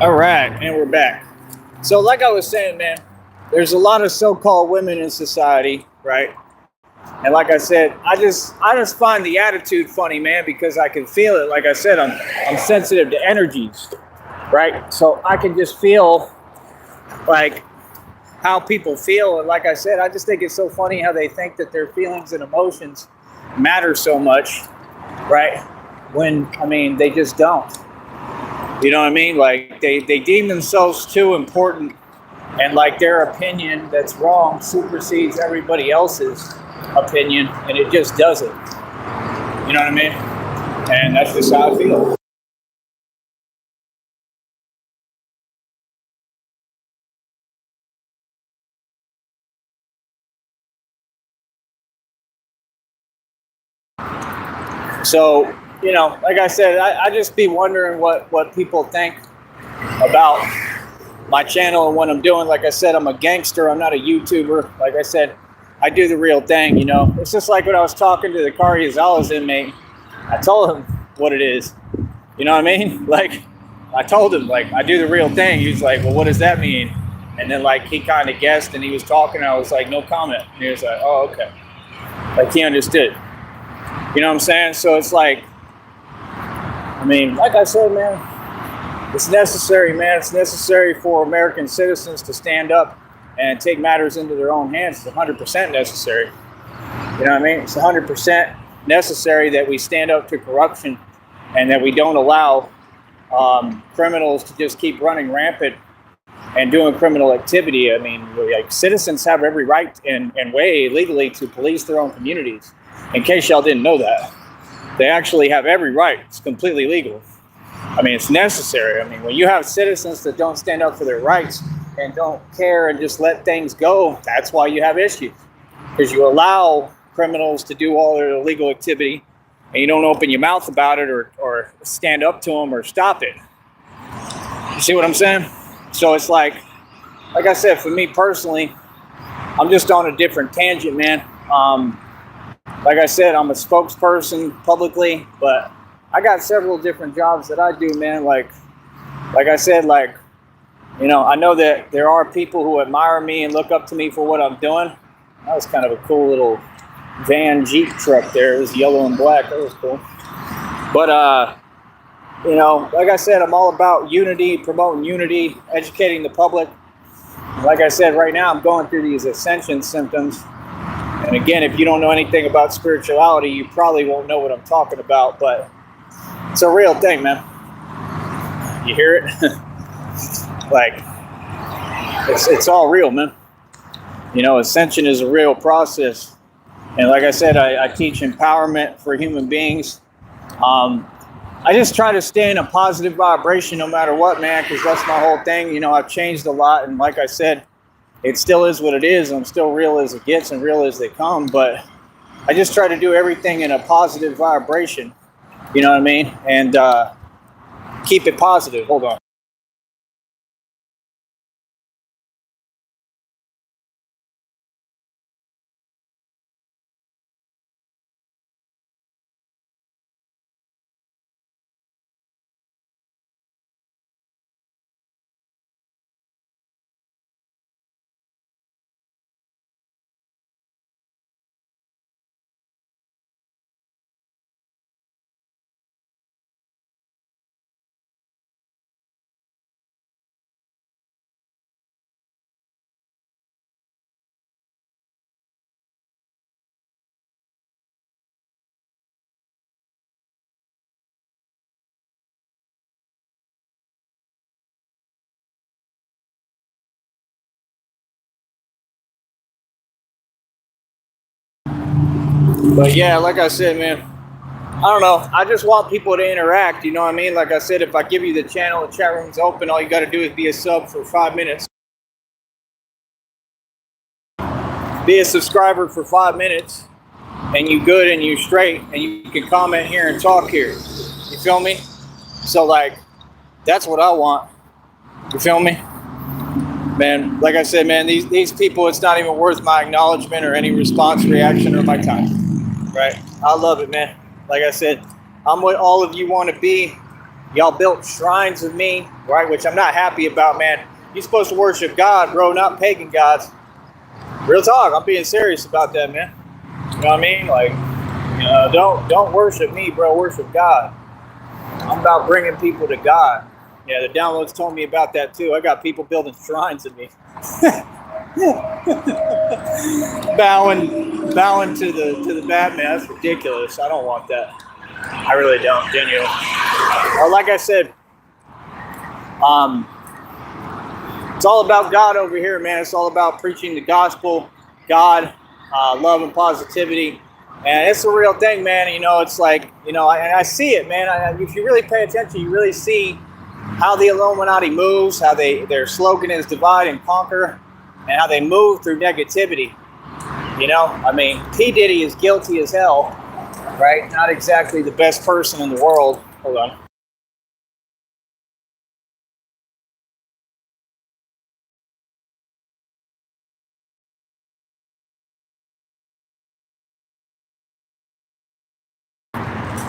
All right, and we're back. So, like I was saying, man, there's a lot of so-called women in society, right? And like I said, I just find the attitude funny, man, because I can feel it. Like I said, I'm sensitive to energies, right? So I can just feel like how people feel, and like I said, I just think it's so funny how they think that their feelings and emotions matter so much, right? When I mean they just don't. You know what I mean? Like they deem themselves too important, and like their opinion that's wrong supersedes everybody else's opinion, and it just doesn't. You know what I mean? And that's just how I feel. So, like I said, I just be wondering what people think about my channel and what I'm doing. Like I said, I'm a gangster. I'm not a YouTuber. Like I said, I do the real thing. It's just like when I was talking to the Gonzalez inmate. I told him what it is. You know what I mean? Like, I told him, like, I do the real thing. He was like, well, what does that mean? And then, like, he kind of guessed and he was talking. I was like, no comment. And he was like, oh, okay. Like, he understood. You know what I'm saying? So it's like, I mean, like I said, man, it's necessary, man. It's necessary for American citizens to stand up and take matters into their own hands. It's 100% necessary. You know what I mean? It's 100% necessary that we stand up to corruption and that we don't allow criminals to just keep running rampant and doing criminal activity. I mean, like, citizens have every right and way legally to police their own communities. In case y'all didn't know that, they actually have every right. It's completely legal. I mean, it's necessary. I mean, when you have citizens that don't stand up for their rights and don't care and just let things go, that's why you have issues. Because you allow criminals to do all their illegal activity and you don't open your mouth about it or stand up to them or stop it. You see what I'm saying? So it's like I said, for me personally, I'm just on a different tangent, man. Like I said, I'm a spokesperson publicly, but I got several different jobs that I do, man. Like I said, I know that there are people who admire me and look up to me for what I'm doing. That was kind of a cool little van Jeep truck there. It was yellow and black. That was cool. But, like I said, I'm all about unity, promoting unity, educating the public. Like I said, right now I'm going through these ascension symptoms. And again, if you don't know anything about spirituality, you probably won't know what I'm talking about, but it's a real thing, man. You hear it? Like, it's all real, man. Ascension is a real process. And like I said, I teach empowerment for human beings. I just try to stay in a positive vibration no matter what, man, because that's my whole thing. I've changed a lot. And like I said, it still is what it is. I'm still real as it gets and real as they come. But I just try to do everything in a positive vibration. You know what I mean? And keep it positive. Hold on. But yeah, like I said, man, I don't know. I just want people to interact. You know what I mean? Like I said, if I give you the channel, the chat room's open. All you got to do is be a sub for 5 minutes. Be a subscriber for 5 minutes, and you good and you straight, and you can comment here and talk here. You feel me? So, like, that's what I want. You feel me? Man, like I said, man, these people, it's not even worth my acknowledgement or any response, reaction, or my time. Right? I love it, man. Like I said, I'm what all of you want to be. Y'all built shrines of me, right? Which I'm not happy about, man. You're supposed to worship God, bro, not pagan gods. Real talk. I'm being serious about that, man. You know what I mean? Like, don't worship me, bro. Worship God. I'm about bringing people to God. Yeah, the downloads told me about that too. I got people building shrines of me, bowing to the Batman. That's ridiculous. I don't want that. I really don't, genuinely. Like I said, it's all about God over here, man. It's all about preaching the gospel, God, love and positivity. And it's a real thing, man. It's like, I see it, man. If you really pay attention, you really see how the Illuminati moves, how their slogan is divide and conquer, and how they move through negativity. P. Diddy is guilty as hell, right? Not exactly the best person in the world. Hold on.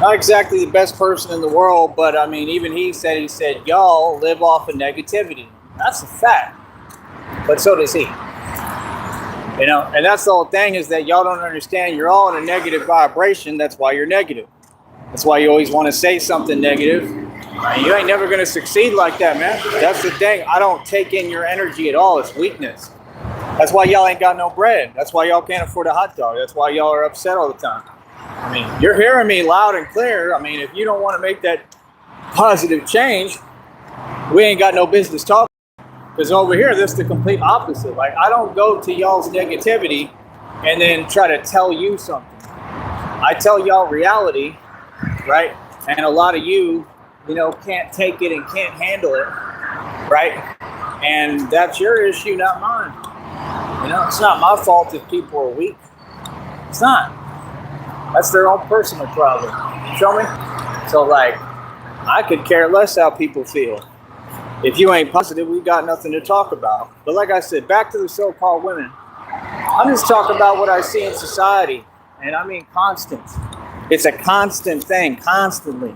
Not exactly the best person in the world, but even he said, y'all live off of negativity. That's a fact. But so does he. And that's the whole thing, is that y'all don't understand. You're all in a negative vibration. That's why you're negative. That's why you always want to say something negative. You ain't never going to succeed like that, man. That's the thing. I don't take in your energy at all. It's weakness. That's why y'all ain't got no bread. That's why y'all can't afford a hot dog. That's why y'all are upset all the time. You're hearing me loud and clear. If you don't want to make that positive change, we ain't got no business talking. Because over here, this is the complete opposite. Like, I don't go to y'all's negativity and then try to tell you something. I tell y'all reality, right? And a lot of you, can't take it and can't handle it, right? And that's your issue, not mine. It's not my fault if people are weak. It's not. That's their own personal problem. You feel me? So, like, I could care less how people feel. If you ain't positive, we got nothing to talk about. But like I said, back to the so-called women. I'm just talking about what I see in society. And constant. It's a constant thing, constantly.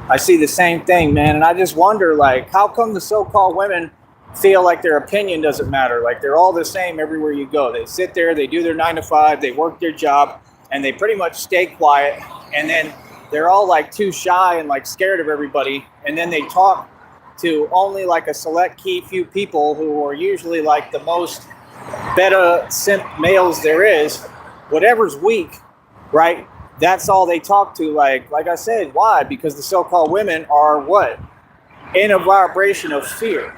I see the same thing, man. And I just wonder, like, how come the so-called women feel like their opinion doesn't matter? Like, they're all the same everywhere you go. They sit there, they do their 9 to 5, they work their job, and they pretty much stay quiet. And then they're all like too shy and like scared of everybody. And then they talk to only like a select few people who are usually like the most beta simp males there is. Whatever's weak, right? That's all they talk to. Like I said, why? Because the so-called women are what? In a vibration of fear.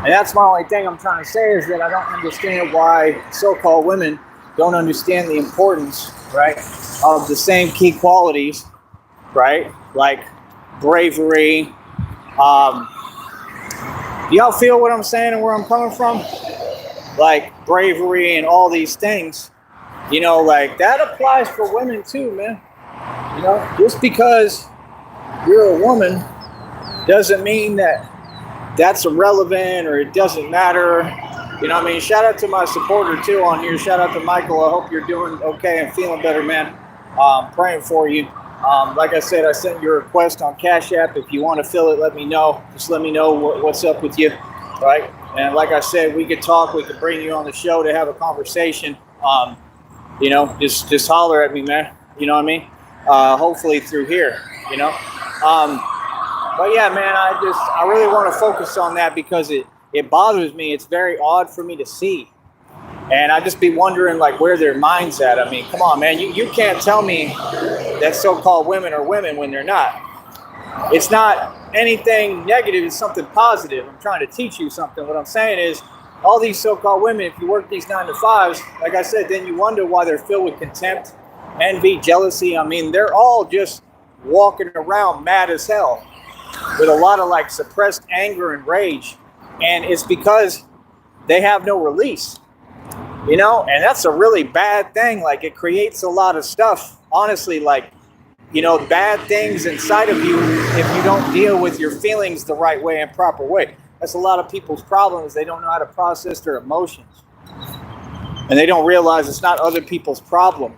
And that's my only thing I'm trying to say, is that I don't understand why so-called women don't understand the importance, right, of the same key qualities, right? Like bravery. Y'all feel what I'm saying and where I'm coming from? Like bravery and all these things, like that applies for women too, man. Just because you're a woman doesn't mean that that's irrelevant or it doesn't matter. Shout out to my supporter too on here. Shout out to Michael. I hope you're doing okay and feeling better, man. Praying for you. Like I said, I sent your request on Cash App. If you want to fill it, let me know. Just let me know what's up with you, right? And like I said, we could talk. We could bring you on the show to have a conversation. Just holler at me, man. You know what I mean? Hopefully through here, But yeah, man, I really want to focus on that because it bothers me. It's very odd for me to see. And I just be wondering, like, where their mind's at. Come on, man. You can't tell me that so-called women are women when they're not. It's not anything negative. It's something positive. I'm trying to teach you something. What I'm saying is, all these so-called women, if you work these 9 to 5s, like I said, then you wonder why they're filled with contempt, envy, jealousy. They're all just walking around mad as hell with a lot of, like, suppressed anger and rage. And it's because they have no release. And that's a really bad thing. Like, it creates a lot of stuff, honestly, like, bad things inside of you if you don't deal with your feelings the right way and proper way. That's a lot of people's problems. They don't know how to process their emotions. And they don't realize it's not other people's problem.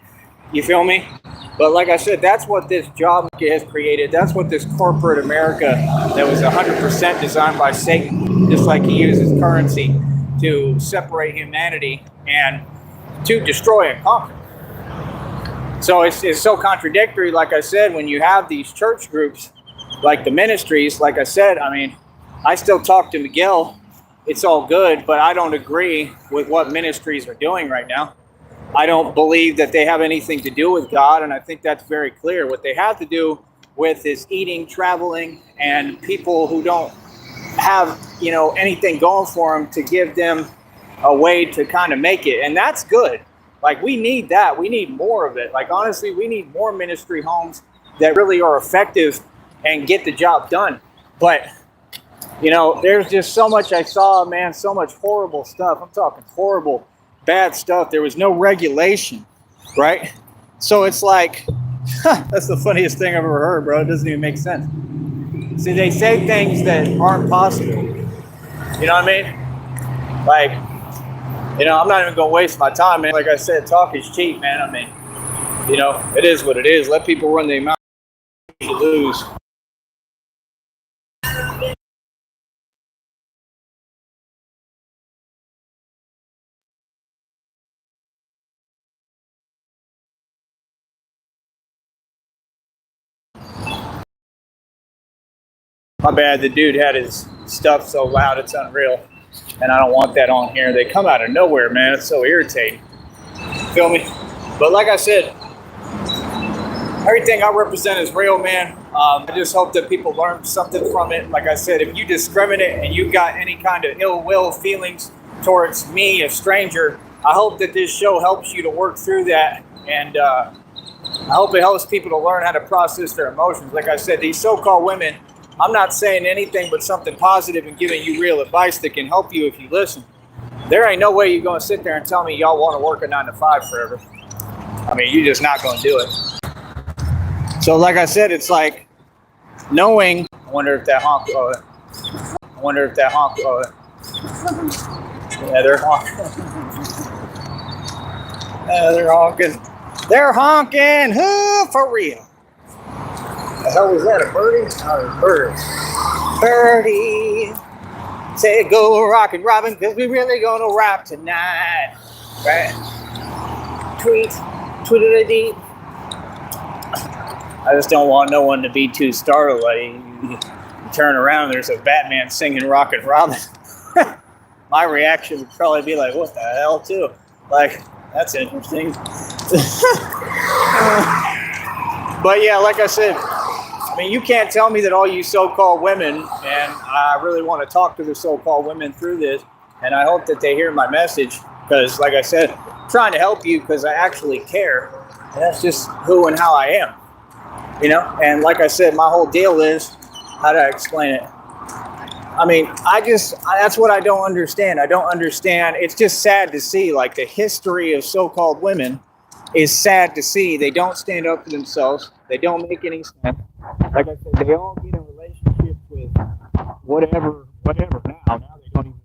You feel me? But like I said, that's what this job market has created. That's what this corporate America that was 100% designed by Satan, just like he uses currency to separate humanity and to destroy and conquer. So it's so contradictory, like I said, when you have these church groups, like the ministries, like I said, I mean, I still talk to Miguel. It's all good, but I don't agree with what ministries are doing right now. I don't believe that they have anything to do with God, and I think that's very clear. What they have to do with is eating, traveling, and people who don't have, anything going for them to give them a way to kind of make it. And that's good. Like, we need that. We need more of it. Like, honestly, we need more ministry homes that really are effective and get the job done. But, there's just so much I saw, man, so much horrible stuff. I'm talking horrible, bad stuff. There was no regulation, right? So it's like, that's the funniest thing I've ever heard, bro. It doesn't even make sense. See, they say things that aren't possible. You know what I mean? Like, I'm not even going to waste my time, man. Like I said, talk is cheap, man. I mean, it is what it is. Let people run the amount to lose. My bad, the dude had his stuff so loud it's unreal. And I don't want that on here. They come out of nowhere, man. It's so irritating. Feel me? But like I said, everything I represent is real, man. I just hope that people learn something from it. Like I said, if you discriminate and you got any kind of ill will feelings towards me, a stranger, I hope that this show helps you to work through that. And I hope it helps people to learn how to process their emotions. Like I said, these so-called women, I'm not saying anything but something positive and giving you real advice that can help you if you listen. There ain't no way you're going to sit there and tell me y'all want to work a 9 to 5 forever. I mean, you're just not going to do it. So like I said, it's like knowing, I wonder if that honk, yeah, they're honking. They're honking. They're honking. Who for real? The hell was that, a birdie? Oh, a bird. Birdie. Say go rockin' Robin, because we really gonna rock tonight. Right? Tweet-a-dee. I just don't want no one to be too startled. Like, you turn around, there's a Batman singing Rockin' Robin. My reaction would probably be like, what the hell, too? Like, that's interesting. But yeah, like I said, I mean, you can't tell me that all you so-called women, and I really want to talk to the so-called women through this, and I hope that they hear my message, because like I said, I'm trying to help you because I actually care, and that's just who and how I am, and like I said, my whole deal is, how do I explain it? I mean, that's what I don't understand. I don't understand. It's just sad to see, like, the history of so-called women is sad to see. They don't stand up for themselves. They don't make any sense. Like I said, they all get in relationships with whatever now. Now they don't even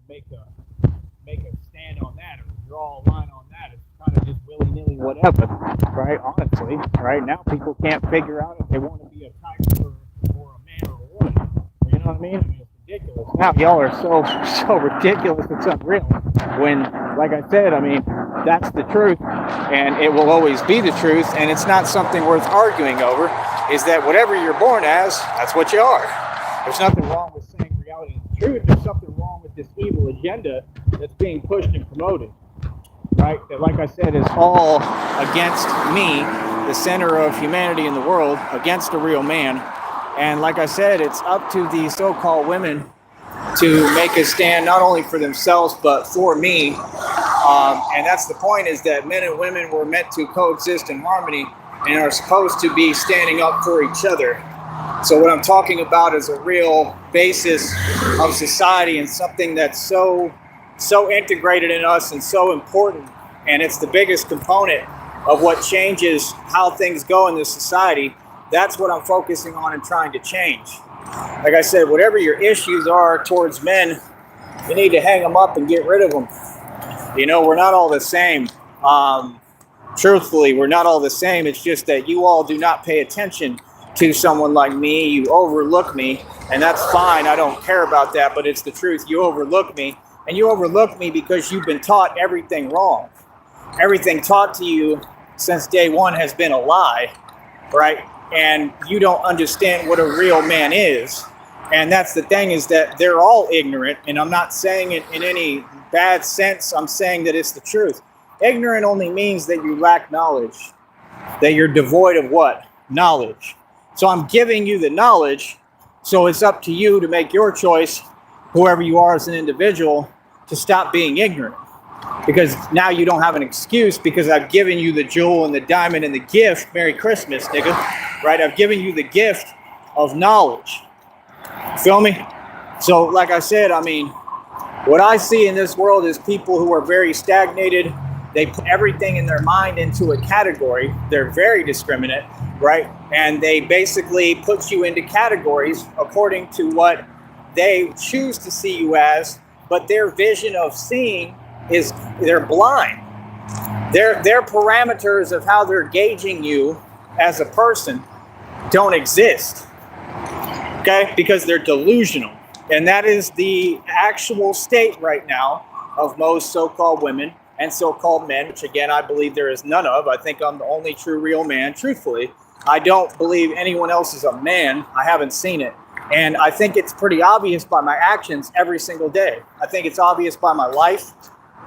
make a stand on that or draw a line on that. It's kind of just willy-nilly whatever, right? Honestly, right? Now people can't figure out if they want to be a tiger or a man or a woman. You know what I mean? It's ridiculous. Now y'all are so ridiculous. It's unreal. When, like I said, I mean, that's the truth, and it will always be the truth, and it's not something worth arguing over, is that whatever you're born as, that's what you are. There's nothing wrong with saying reality is the truth. There's something wrong with this evil agenda that's being pushed and promoted, right? That, like I said, is all against me, the center of humanity in the world, against a real man. And like I said, it's up to these so-called women to make a stand not only for themselves, but for me. And that's the point, is that men and women were meant to coexist in harmony and are supposed to be standing up for each other. So what I'm talking about is a real basis of society and something that's so integrated in us and so important. And it's the biggest component of what changes how things go in this society. That's what I'm focusing on and trying to change. Like I said, whatever your issues are towards men, you need to hang them up and get rid of them. We're not all the same. Truthfully, we're not all the same. It's just that you all do not pay attention to someone like me. You overlook me, and that's fine. I don't care about that, but it's the truth. You overlook me, and you overlook me because you've been taught everything wrong. Everything taught to you since day one has been a lie, right? And you don't understand what a real man is. And that's the thing, is that they're all ignorant, and I'm not saying it in any bad sense. I'm saying that it's the truth. Ignorant only means that you lack knowledge, that you're devoid of what? Knowledge. So I'm giving you the knowledge, so it's up to you to make your choice, whoever you are as an individual, to stop being ignorant. Because now you don't have an excuse, because I've given you the jewel and the diamond and the gift. Merry Christmas, nigga. Right? I've given you the gift of knowledge. Feel me? So, like I said, I mean, what I see in this world is people who are very stagnated. They put everything in their mind into a category. They're very discriminate, right? And they basically put you into categories according to what they choose to see you as, but their vision of seeing is they're blind. Their parameters of how they're gauging you as a person don't exist, okay? Because they're delusional. And that is the actual state right now of most so-called women and so-called men, which again, I believe there is none of. I think I'm the only true real man, truthfully. I don't believe anyone else is a man. I haven't seen it. And I think it's pretty obvious by my actions every single day. I think it's obvious by my life,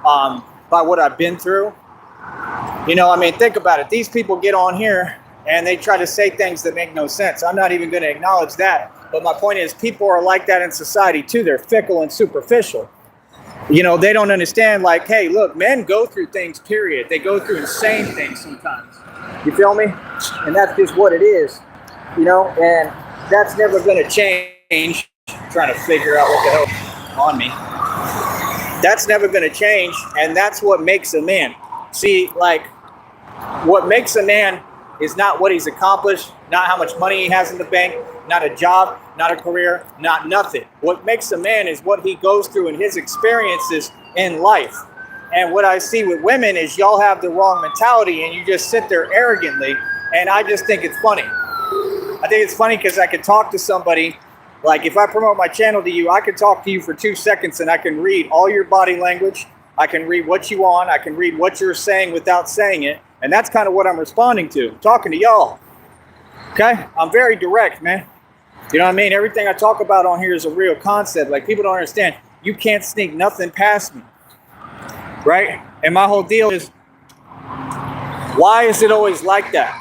by what I've been through. You know, I mean, think about it. These people get on here and they try to say things that make no sense. I'm not even going to acknowledge that. But my point is, people are like that in society too. They're fickle and superficial. You know, they don't understand, like, hey, look, men go through things, period. They go through insane things sometimes. You feel me? And that's just what it is, you know, and that's never going to change. I'm trying to figure out what the hell on me. That's never going to change, and that's what makes a man. See, like, what makes a man is not what he's accomplished, not how much money he has in the bank, not a job, not a career, not nothing. What makes a man is what he goes through in his experiences in life. And what I see with women is y'all have the wrong mentality and you just sit there arrogantly. And I just think it's funny. I think it's funny because I can talk to somebody, like if I promote my channel to you, I can talk to you for 2 seconds and I can read all your body language. I can read what you want. I can read what you're saying without saying it. And that's kind of what I'm responding to, talking to y'all. Okay? I'm very direct, man. You know what I mean? Everything I talk about on here is a real concept. Like, people don't understand. You can't sneak nothing past me. Right? And my whole deal is, why is it always like that?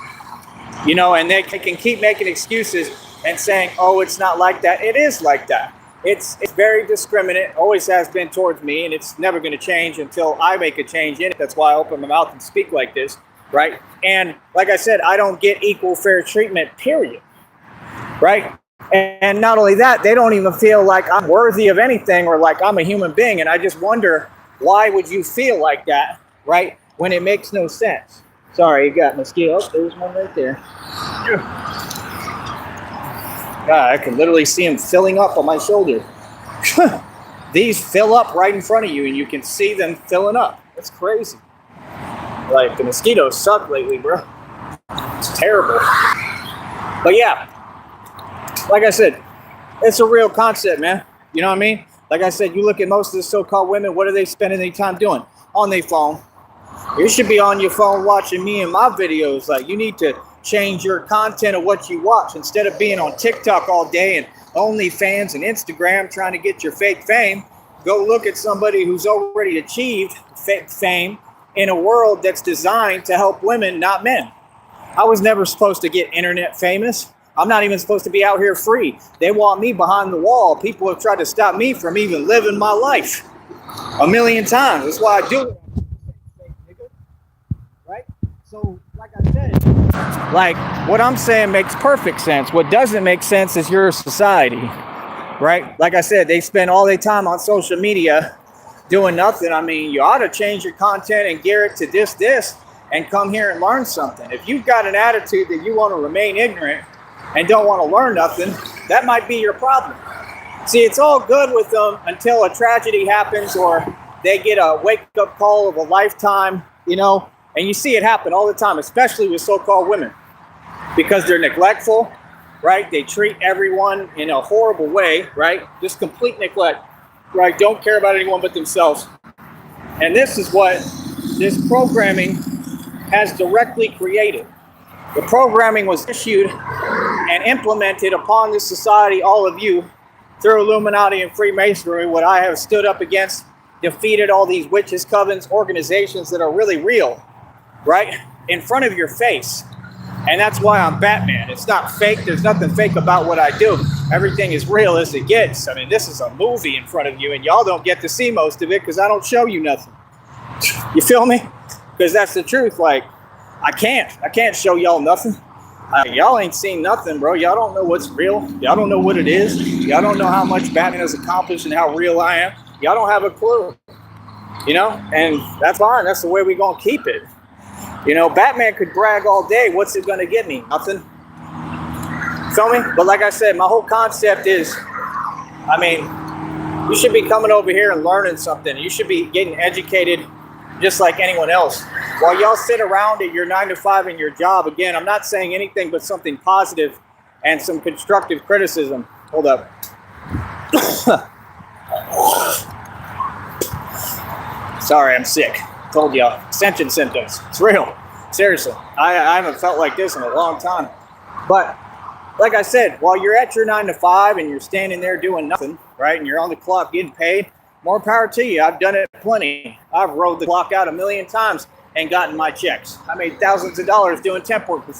You know, and they can keep making excuses and saying, oh, it's not like that. It is like that. It's very discriminate, always has been towards me, and it's never going to change until I make a change in it. That's why I open my mouth and speak like this, right? And like I said, I don't get equal fair treatment, period, right? And not only that, they don't even feel like I'm worthy of anything or like I'm a human being. And I just wonder, why would you feel like that, right, when it makes no sense? Sorry, you got mosquito. Oh, there's one right there. God, I can literally see them filling up on my shoulder. These fill up right in front of you, and you can see them filling up. That's crazy. Like, the mosquitoes suck lately, bro. It's terrible. But yeah, like I said, it's a real concept, man. You know what I mean? Like I said, you look at most of the so-called women, what are they spending their time doing? On their phone. You should be on your phone watching me and my videos. Like, you need to change your content of what you watch instead of being on TikTok all day and OnlyFans and Instagram trying to get your fake fame. Go look at somebody who's already achieved fake fame in a world that's designed to help women, not men. I was never supposed to get internet famous. I'm not even supposed to be out here free. They want me behind the wall. People have tried to stop me from even living my life 1,000,000 times. That's why I do it. Right? So, like I said, like, what I'm saying makes perfect sense. What doesn't make sense is your society, right? Like I said, they spend all their time on social media doing nothing. I mean, you ought to change your content and gear it to this, and come here and learn something. If you've got an attitude that you want to remain ignorant and don't want to learn nothing, that might be your problem. See, it's all good with them until a tragedy happens or they get a wake-up call of a lifetime, you know, And you see it happen all the time, especially with so-called women, because they're neglectful, right? They treat everyone in a horrible way, right? Just complete neglect, right? Don't care about anyone but themselves. And this is what this programming has directly created. The programming was issued and implemented upon this society, all of you, through Illuminati and Freemasonry, what I have stood up against, defeated all these witches, covens, organizations that are really real, right? In front of your face. And that's why I'm Batman. It's not fake. There's nothing fake about what I do. Everything is real as it gets. I mean, this is a movie in front of you, and y'all don't get to see most of it because I don't show you nothing. You feel me? Because that's the truth. Like, I can't show y'all nothing. Y'all ain't seen nothing, bro. Y'all don't know what's real. Y'all don't know what it is. Y'all don't know how much Batman has accomplished and how real I am. Y'all don't have a clue. You know? And that's fine. That's the way we're going to keep it. You know, Batman could brag all day. What's it going to get me? Nothing. Feel me? But like I said, my whole concept is, I mean, you should be coming over here and learning something. You should be getting educated just like anyone else. While y'all sit around at your 9 to 5 in your job, again, I'm not saying anything but something positive and some constructive criticism. Hold up. Sorry, I'm sick. Told y'all. Ascension symptoms. It's real. Seriously. I haven't felt like this in a long time. But like I said, while you're at your 9 to 5 and you're standing there doing nothing, right, and you're on the clock getting paid, more power to you. I've done it plenty. I've rode the clock out a million times and gotten my checks. I made thousands of dollars doing temp work before.